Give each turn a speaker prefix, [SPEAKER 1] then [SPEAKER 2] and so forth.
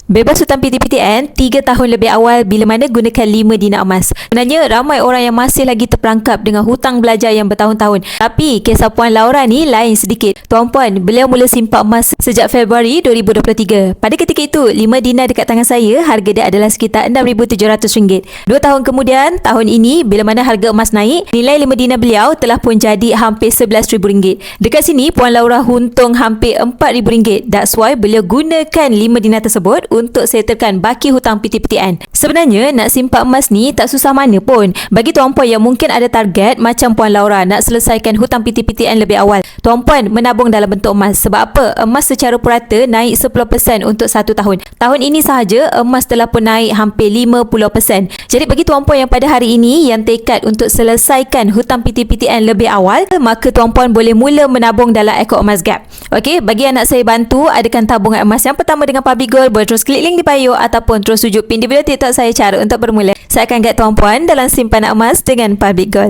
[SPEAKER 1] Bebas hutang PTPTN 3 tahun lebih awal bila mana gunakan 5 dinar emas. Sebenarnya ramai orang yang masih lagi terperangkap dengan hutang belajar yang bertahun-tahun. Tapi kisah Puan Laura ni lain sedikit. Tuan-puan, beliau mula simpan emas sejak Februari 2023. Pada ketika itu, 5 dinar dekat tangan saya, harga dia adalah sekitar RM6,700. 2 tahun kemudian, tahun ini bila mana harga emas naik, nilai 5 dinar beliau telah pun jadi hampir RM11,000. Dekat sini, Puan Laura untung hampir RM4,000. That's why beliau gunakan 5 dinar tersebut untuk settlekan baki hutang PTPTN. Sebenarnya nak simpan emas ni tak susah mana pun. Bagi tuan-puan yang mungkin ada target macam Puan Laura nak selesaikan hutang PTPTN lebih awal, tuan-puan menabung dalam bentuk emas. Sebab apa? Emas secara purata naik 10% untuk 1 tahun. Tahun ini sahaja emas telah pun naik hampir 50%. Jadi bagi tuan-puan yang pada hari ini yang tekad untuk selesaikan hutang PTPTN lebih awal, maka tuan-puan boleh mula menabung dalam akaun emas Gap. Okey, bagi anak saya bantu adakan tabungan emas yang pertama dengan Public Gold, boleh terus klik link di bio ataupun terus tuju pin di video TikTok saya cara untuk bermula. Saya akan guide tuan-puan dalam simpanan emas dengan Public Gold.